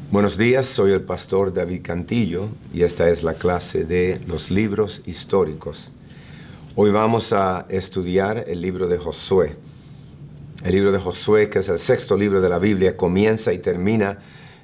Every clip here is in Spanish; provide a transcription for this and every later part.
Buenos días, soy el pastor David Cantillo y esta es la clase de los libros históricos. Hoy vamos a estudiar el libro de Josué. El libro de Josué, que es el sexto libro de la Biblia, comienza y termina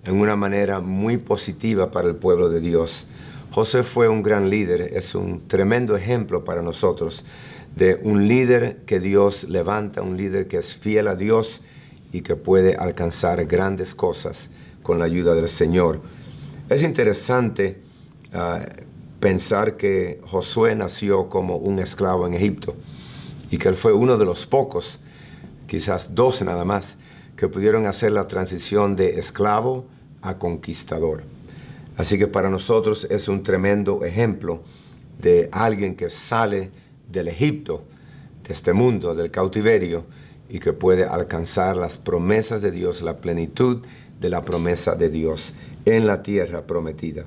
en una manera muy positiva para el pueblo de Dios. Josué fue un gran líder, es un tremendo ejemplo para nosotros de un líder que Dios levanta, un líder que es fiel a Dios y que puede alcanzar grandes cosas con la ayuda del Señor. Es interesante pensar que Josué nació como un esclavo en Egipto y que él fue uno de los pocos, quizás 12 nada más, que pudieron hacer la transición de esclavo a conquistador. Así que para nosotros es un tremendo ejemplo de alguien que sale del Egipto, de este mundo, del cautiverio, y que puede alcanzar las promesas de Dios, la plenitud de la promesa de Dios en la tierra prometida.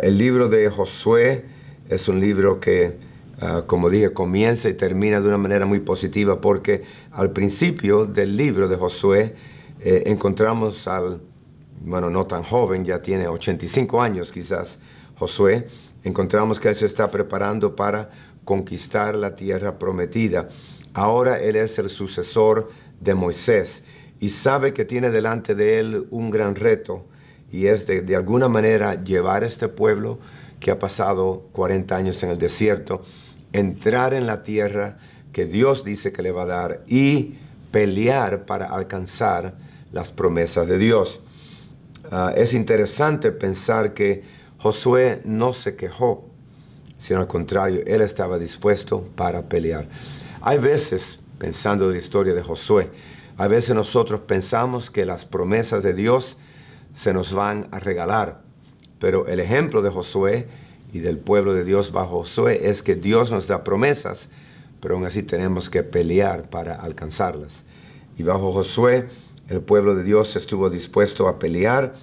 El libro de Josué es un libro que, como dije, comienza y termina de una manera muy positiva, porque al principio del libro de Josué encontramos no tan joven, ya tiene 85 años quizás, Josué. Encontramos que él se está preparando para conquistar la tierra prometida. Ahora él es el sucesor de Moisés y sabe que tiene delante de él un gran reto, y es de alguna manera llevar a este pueblo que ha pasado 40 años en el desierto, entrar en la tierra que Dios dice que le va a dar y pelear para alcanzar las promesas de Dios. Es interesante pensar que Josué no se quejó, sino al contrario, él estaba dispuesto para pelear. Hay veces, pensando en la historia de Josué, a veces nosotros pensamos que las promesas de Dios se nos van a regalar, pero el ejemplo de Josué y del pueblo de Dios bajo Josué es que Dios nos da promesas, pero aún así tenemos que pelear para alcanzarlas. Y bajo Josué, el pueblo de Dios estuvo dispuesto a pelear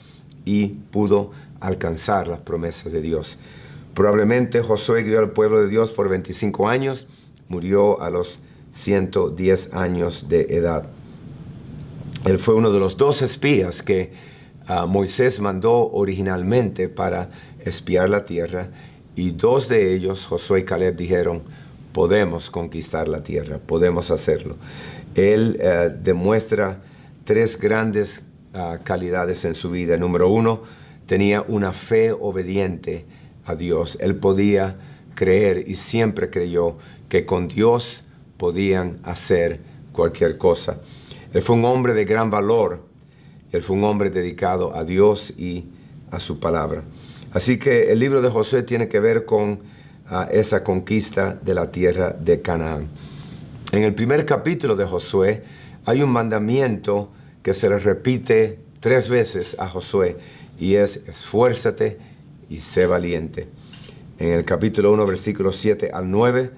y pudo alcanzar las promesas de Dios. Probablemente Josué guió al pueblo de Dios por 25 años, murió a los 110 años de edad. Él fue uno de los 2 espías que Moisés mandó originalmente para espiar la tierra, y 2 de ellos, Josué y Caleb, dijeron: podemos conquistar la tierra, podemos hacerlo. Él demuestra 3 grandes calidades en su vida. Número 1, tenía una fe obediente a Dios. Él podía creer y siempre creyó que con Dios podían hacer cualquier cosa. Él fue un hombre de gran valor. Él fue un hombre dedicado a Dios y a su palabra. Así que el libro de Josué tiene que ver con esa conquista de la tierra de Canaán. En el primer capítulo de Josué hay un mandamiento que se le repite 3 veces a Josué, y es: esfuérzate y sé valiente. En el capítulo 1, versículos 7 al 9,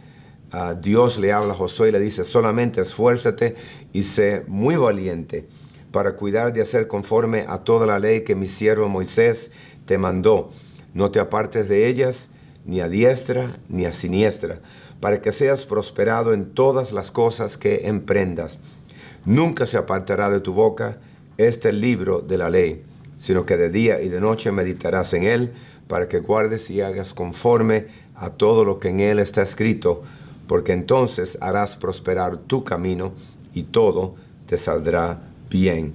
Dios le habla a Josué y le dice: solamente esfuérzate y sé muy valiente para cuidar de hacer conforme a toda la ley que mi siervo Moisés te mandó. No te apartes de ellas, ni a diestra ni a siniestra, para que seas prosperado en todas las cosas que emprendas. Nunca se apartará de tu boca este libro de la ley, sino que de día y de noche meditarás en él, para que guardes y hagas conforme a todo lo que en él está escrito, porque entonces harás prosperar tu camino y todo te saldrá bien.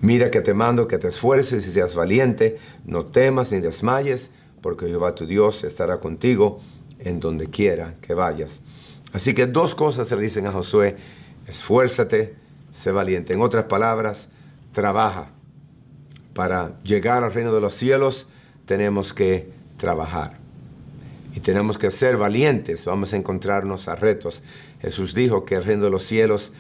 Mira que te mando que te esfuerces y seas valiente, no temas ni desmayes, porque Jehová tu Dios estará contigo en donde quiera que vayas. Así que 2 cosas se le dicen a Josué: esfuérzate, sé valiente. En otras palabras, trabaja. Para llegar al reino de los cielos tenemos que trabajar. Y tenemos que ser valientes. Vamos a encontrarnos a retos. Jesús dijo que el reino de los cielos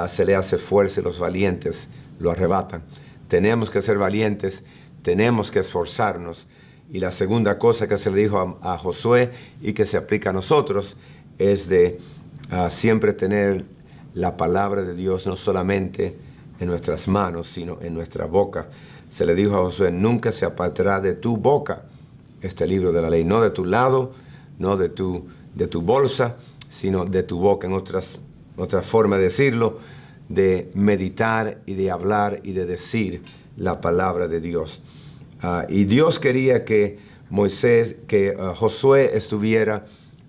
se le hace fuerza y los valientes lo arrebatan. Tenemos que ser valientes, tenemos que esforzarnos. Y la segunda cosa que se le dijo a Josué y que se aplica a nosotros es de siempre tener la palabra de Dios no solamente en nuestras manos, sino en nuestra boca. Se le dijo a Josué: nunca se apartará de tu boca este libro de la ley, no de tu lado, no de tu bolsa, sino de tu boca. En otra forma de decirlo, de meditar y de hablar y de decir la palabra de Dios. Y Dios quería que Josué estuviera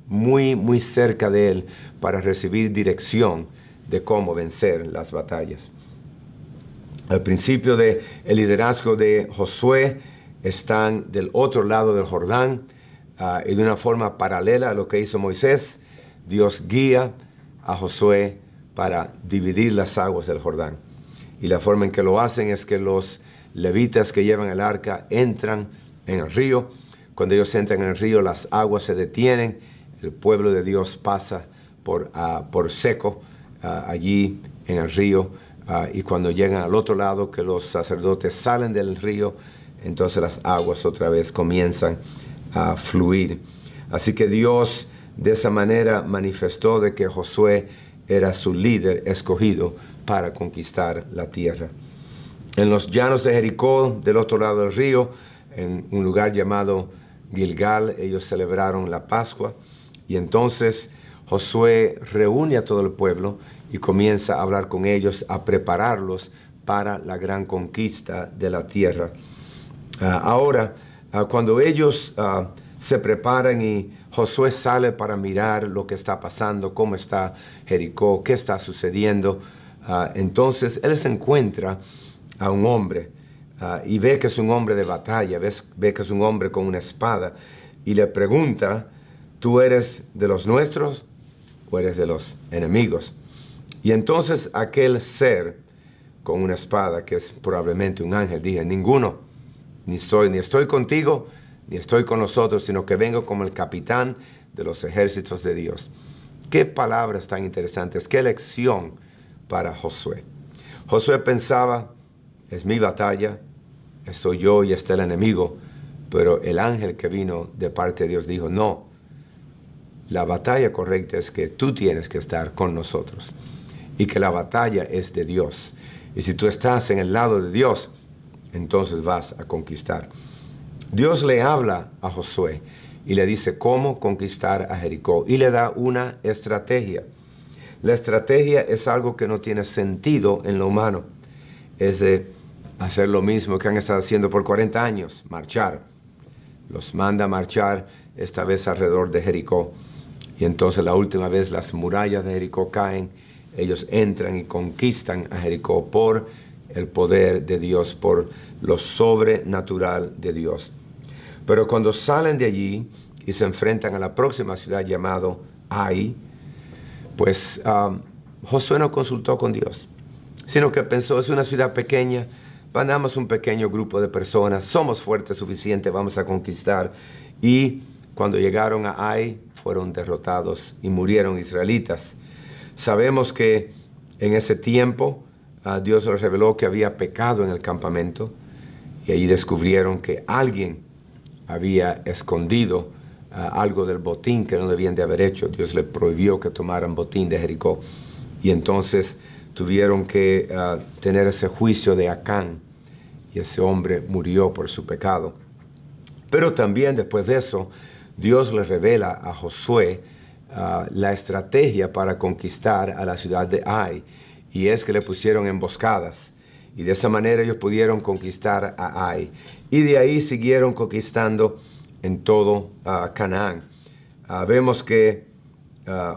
muy, muy cerca de él para recibir dirección de cómo vencer las batallas. Al principio del liderazgo de Josué están del otro lado del Jordán, y de una forma paralela a lo que hizo Moisés, Dios guía a Josué para dividir las aguas del Jordán. Y la forma en que lo hacen es que los levitas que llevan el arca entran en el río. Cuando ellos entran en el río, las aguas se detienen, el pueblo de Dios pasa por seco allí en el río, y cuando llegan al otro lado, que los sacerdotes salen del río, entonces las aguas otra vez comienzan a fluir. Así que Dios de esa manera manifestó de que Josué era su líder escogido para conquistar la tierra. En los llanos de Jericó, del otro lado del río, en un lugar llamado Gilgal, ellos celebraron la Pascua, y entonces Josué reúne a todo el pueblo y comienza a hablar con ellos, a prepararlos para la gran conquista de la tierra. Ahora, cuando ellos se preparan y Josué sale para mirar lo que está pasando, cómo está Jericó, qué está sucediendo, entonces él se encuentra a un hombre y ve que es un hombre de batalla, ve que es un hombre con una espada, y le pregunta: ¿tú eres de los nuestros o eres de los enemigos? Y entonces aquel ser con una espada, que es probablemente un ángel, dije: ninguno, ni estoy contigo, ni estoy con nosotros, sino que vengo como el capitán de los ejércitos de Dios. Qué palabras tan interesantes, qué lección para Josué. Josué pensaba: es mi batalla, estoy yo y está el enemigo. Pero el ángel que vino de parte de Dios dijo: no, la batalla correcta es que tú tienes que estar con nosotros, y que la batalla es de Dios. Y si tú estás en el lado de Dios, entonces vas a conquistar. Dios le habla a Josué y le dice cómo conquistar a Jericó, y le da una estrategia. La estrategia es algo que no tiene sentido en lo humano. Es de hacer lo mismo que han estado haciendo por 40 años, marchar. Los manda a marchar, esta vez alrededor de Jericó. Y entonces la última vez las murallas de Jericó caen, ellos entran y conquistan a Jericó por el poder de Dios, por lo sobrenatural de Dios. Pero cuando salen de allí y se enfrentan a la próxima ciudad llamado Ai, pues Josué no consultó con Dios, sino que pensó: es una ciudad pequeña, mandamos un pequeño grupo de personas, somos fuertes suficiente, vamos a conquistar. Y cuando llegaron a Ai, fueron derrotados y murieron israelitas. Sabemos que en ese tiempo Dios les reveló que había pecado en el campamento, y allí descubrieron que alguien había escondido algo del botín que no debían de haber hecho. Dios les prohibió que tomaran botín de Jericó, y entonces tuvieron que tener ese juicio de Acán, y ese hombre murió por su pecado. Pero también después de eso, Dios le revela a Josué la estrategia para conquistar a la ciudad de Ai, y es que le pusieron emboscadas, y de esa manera ellos pudieron conquistar a Ai, y de ahí siguieron conquistando en todo Canaán. Vemos que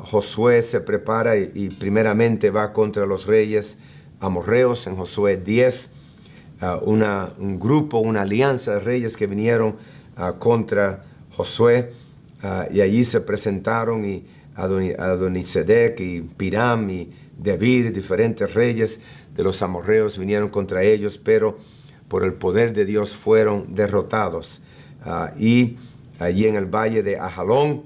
Josué se prepara y primeramente va contra los reyes amorreos en Josué 10, un grupo, una alianza de reyes que vinieron contra Josué, y allí se presentaron, y Adonisedec y Piram y Debir, diferentes reyes de los amorreos, vinieron contra ellos, pero por el poder de Dios fueron derrotados. Y allí en el valle de Ajalón,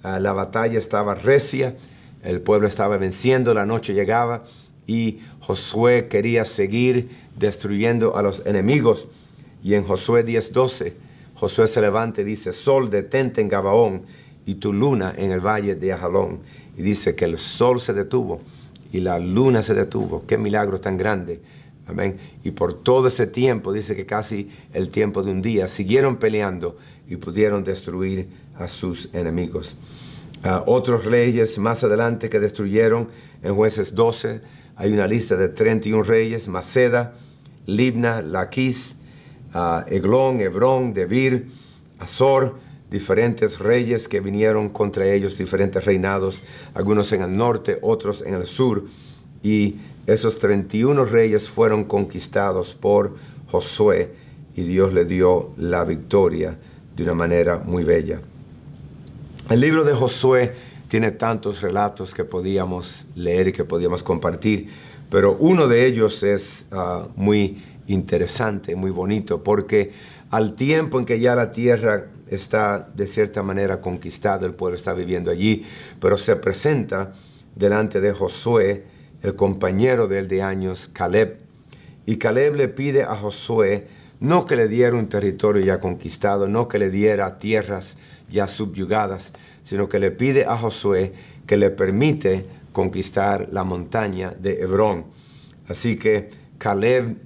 la batalla estaba recia, el pueblo estaba venciendo, la noche llegaba, y Josué quería seguir destruyendo a los enemigos. Y en Josué 10:12, Josué se levanta y dice: sol, detente en Gabaón, y tu luna en el valle de Ajalón. Y dice que el sol se detuvo y la luna se detuvo. Qué milagro tan grande. Amén. Y por todo ese tiempo, dice que casi el tiempo de un día, siguieron peleando y pudieron destruir a sus enemigos. Otros reyes más adelante que destruyeron, en Jueces 12, hay una lista de 31 reyes: Maceda Libna, Laquis, Eglón, Hebrón, Debir, Azor, diferentes reyes que vinieron contra ellos, diferentes reinados, algunos en el norte, otros en el sur. Y esos 31 reyes fueron conquistados por Josué y Dios le dio la victoria de una manera muy bella. El libro de Josué tiene tantos relatos que podíamos leer y que podíamos compartir, pero uno de ellos es muy interesante, muy bonito, porque al tiempo en que ya la tierra está de cierta manera conquistada, el pueblo está viviendo allí, pero se presenta delante de Josué el compañero de él de años, Caleb. Y Caleb le pide a Josué no que le diera un territorio ya conquistado, no que le diera tierras ya subyugadas, sino que le pide a Josué que le permite conquistar la montaña de Hebrón. Así que Caleb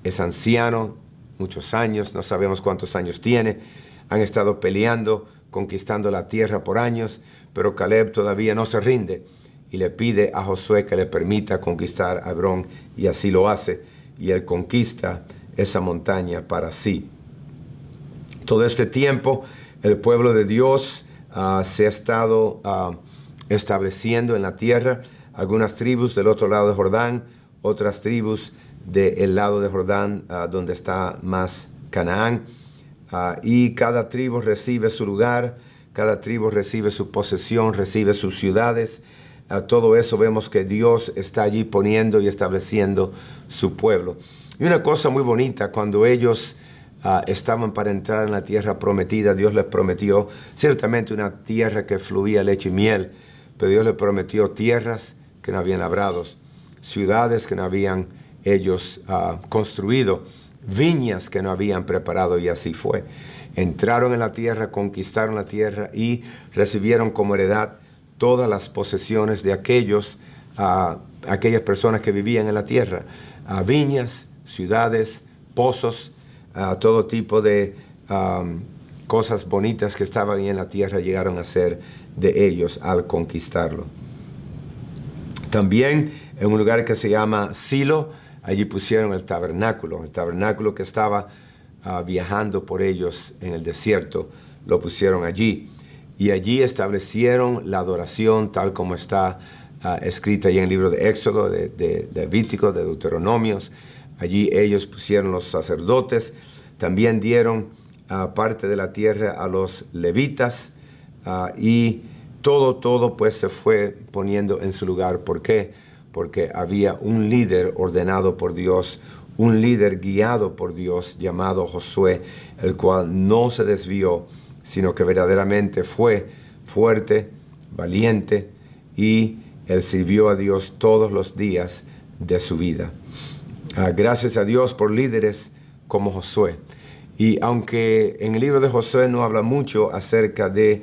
es anciano, muchos años, no sabemos cuántos años tiene, han estado peleando, conquistando la tierra por años, pero Caleb todavía no se rinde y le pide a Josué que le permita conquistar a Hebrón, y así lo hace, y él conquista esa montaña para sí. Todo este tiempo el pueblo de Dios se ha estado estableciendo en la tierra, algunas tribus del otro lado de Jordán, otras tribus del lado de Jordán donde está más Canaán, y cada tribu recibe su lugar, cada tribu recibe su posesión, recibe sus ciudades. Todo eso vemos que Dios está allí poniendo y estableciendo su pueblo. Y una cosa muy bonita, cuando ellos estaban para entrar en la tierra prometida, Dios les prometió ciertamente una tierra que fluía leche y miel, pero Dios les prometió tierras que no habían labrado, ciudades que no habían ellos construido, viñas que no habían preparado, y así fue. Entraron en la tierra, conquistaron la tierra y recibieron como heredad todas las posesiones de aquellas personas que vivían en la tierra, viñas, ciudades, pozos, todo tipo de cosas bonitas que estaban ahí en la tierra llegaron a ser de ellos al conquistarlo. También en un lugar que se llama Silo, allí pusieron el tabernáculo que estaba viajando por ellos en el desierto, lo pusieron allí. Y allí establecieron la adoración tal como está escrita allí en el libro de Éxodo, de Levítico, de Deuteronomios. Allí ellos pusieron los sacerdotes, también dieron parte de la tierra a los levitas, y todo pues se fue poniendo en su lugar. ¿Por qué? Porque había un líder ordenado por Dios, un líder guiado por Dios llamado Josué, el cual no se desvió, sino que verdaderamente fue fuerte, valiente, y él sirvió a Dios todos los días de su vida. Gracias a Dios por líderes como Josué. Y aunque en el libro de Josué no habla mucho acerca de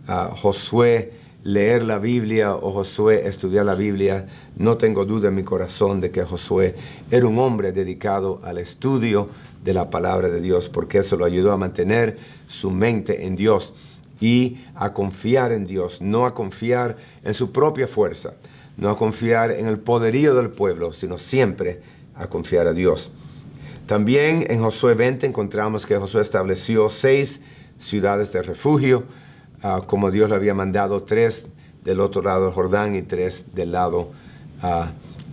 Josué leer la Biblia o Josué estudiar la Biblia, no tengo duda en mi corazón de que Josué era un hombre dedicado al estudio de la palabra de Dios, porque eso lo ayudó a mantener su mente en Dios y a confiar en Dios, no a confiar en su propia fuerza, no a confiar en el poderío del pueblo, sino siempre a confiar a Dios. También en Josué 20 encontramos que Josué estableció 6 ciudades de refugio, como Dios le había mandado, 3 del otro lado del Jordán y 3 del lado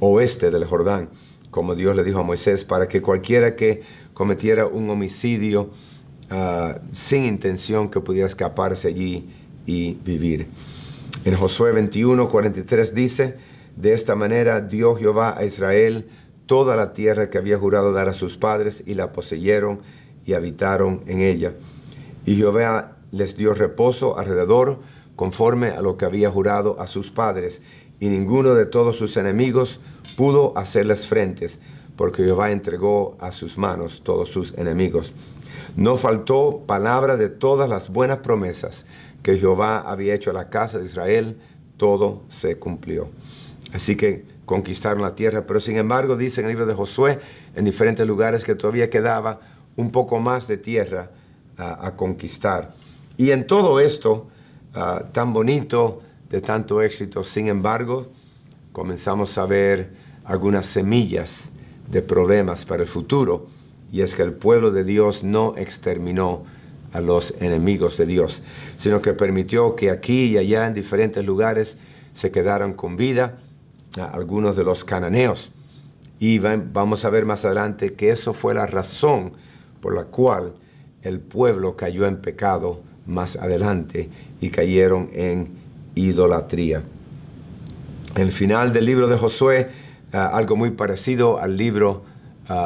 oeste del Jordán, como Dios le dijo a Moisés, para que cualquiera que cometiera un homicidio sin intención, que pudiera escaparse allí y vivir. En Josué 21:43 dice: de esta manera dio Jehová a Israel toda la tierra que había jurado dar a sus padres, y la poseyeron y habitaron en ella. Y Jehová les dio reposo alrededor, conforme a lo que había jurado a sus padres, y ninguno de todos sus enemigos pudo hacerles frentes, porque Jehová entregó a sus manos todos sus enemigos. No faltó palabra de todas las buenas promesas que Jehová había hecho a la casa de Israel, todo se cumplió. Así que conquistaron la tierra, pero sin embargo dice en el libro de Josué, en diferentes lugares, que todavía quedaba un poco más de tierra a conquistar. Y en todo esto tan bonito, de tanto éxito, sin embargo, comenzamos a ver algunas semillas de problemas para el futuro, y es que el pueblo de Dios no exterminó a los enemigos de Dios, sino que permitió que aquí y allá en diferentes lugares se quedaran con vida algunos de los cananeos. Y vamos a ver más adelante que eso fue la razón por la cual el pueblo cayó en pecado más adelante y cayeron en idolatría. En el final del libro de Josué, algo muy parecido al libro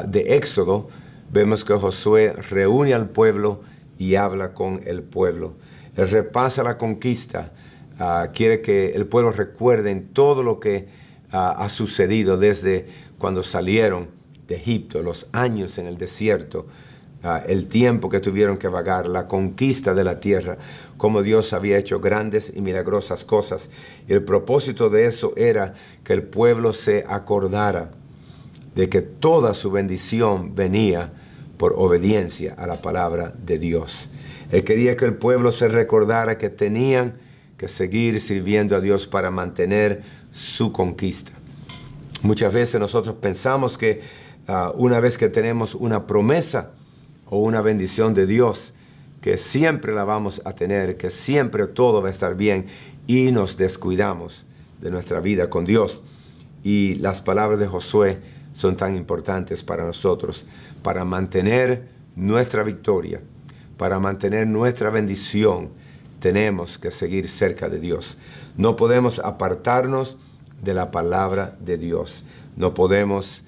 de Éxodo, vemos que Josué reúne al pueblo y habla con el pueblo. Él repasa la conquista, quiere que el pueblo recuerde en todo lo que ha sucedido desde cuando salieron de Egipto, los años en el desierto, el tiempo que tuvieron que vagar, la conquista de la tierra, cómo Dios había hecho grandes y milagrosas cosas. Y el propósito de eso era que el pueblo se acordara de que toda su bendición venía por obediencia a la palabra de Dios. Él quería que el pueblo se recordara que tenían que seguir sirviendo a Dios para mantener su conquista. Muchas veces nosotros pensamos que una vez que tenemos una promesa o una bendición de Dios, que siempre la vamos a tener, que siempre todo va a estar bien, y nos descuidamos de nuestra vida con Dios. Y las palabras de Josué son tan importantes para nosotros, para mantener nuestra victoria, para mantener nuestra bendición. Tenemos que seguir cerca de Dios. No podemos apartarnos de la palabra de Dios. No podemos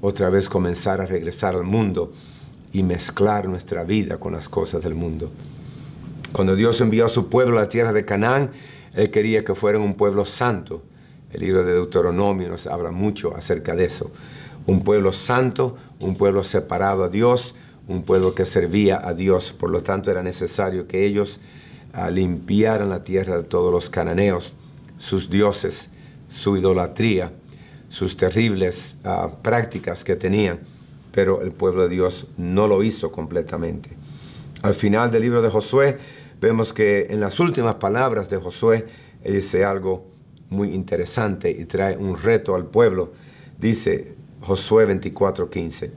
otra vez comenzar a regresar al mundo y mezclar nuestra vida con las cosas del mundo. Cuando Dios envió a su pueblo a la tierra de Canaán, Él quería que fueran un pueblo santo. El libro de Deuteronomio nos habla mucho acerca de eso. Un pueblo santo, un pueblo separado a Dios, un pueblo que servía a Dios. Por lo tanto, era necesario que ellos limpiaran la tierra de todos los cananeos, sus dioses, su idolatría, sus terribles prácticas que tenían. Pero el pueblo de Dios no lo hizo completamente. Al final del libro de Josué, vemos que en las últimas palabras de Josué, él dice algo muy interesante y trae un reto al pueblo. Dice Josué 24:15: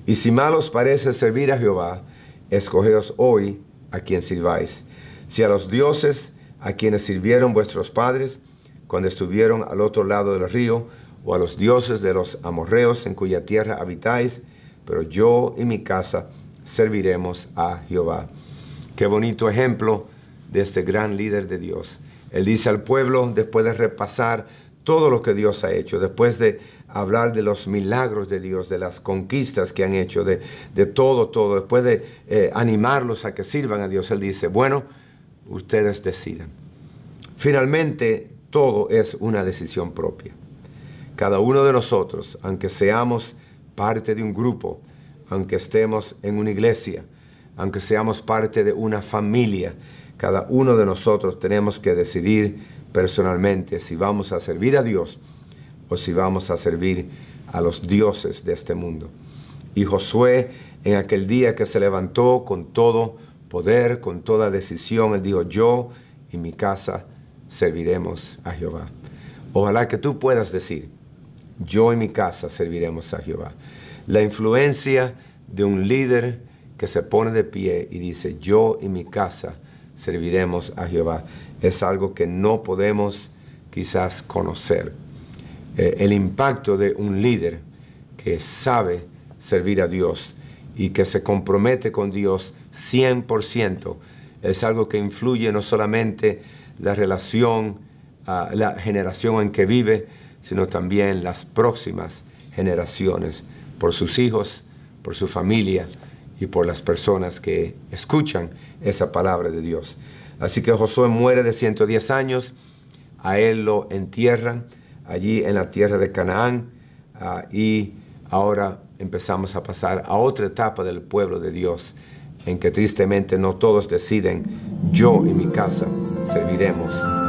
y si mal os parece servir a Jehová, escogeos hoy a quien sirváis. Si a los dioses a quienes sirvieron vuestros padres cuando estuvieron al otro lado del río, o a los dioses de los amorreos en cuya tierra habitáis, pero yo y mi casa serviremos a Jehová. Qué bonito ejemplo de este gran líder de Dios. Él dice al pueblo, después de repasar todo lo que Dios ha hecho, después de hablar de los milagros de Dios, de las conquistas que han hecho, de todo, después de animarlos a que sirvan a Dios, Él dice, bueno, ustedes decidan. Finalmente, todo es una decisión propia. Cada uno de nosotros, aunque seamos parte de un grupo, aunque estemos en una iglesia, aunque seamos parte de una familia, cada uno de nosotros tenemos que decidir personalmente si vamos a servir a Dios o si vamos a servir a los dioses de este mundo. Y Josué, en aquel día que se levantó con todo poder, con toda decisión, él dijo, yo y mi casa serviremos a Jehová. Ojalá que tú puedas decir, yo y mi casa serviremos a Jehová. La influencia de un líder que se pone de pie y dice, yo y mi casa serviremos a Jehová, es algo que no podemos quizás conocer. El impacto de un líder que sabe servir a Dios y que se compromete con Dios 100%, es algo que influye no solamente la relación, la generación en que vive, sino también las próximas generaciones, por sus hijos, por su familia y por las personas que escuchan esa palabra de Dios. Así que Josué muere de 110 años, a él lo entierran allí en la tierra de Canaán, y ahora empezamos a pasar a otra etapa del pueblo de Dios, en que tristemente no todos deciden, yo y mi casa serviremos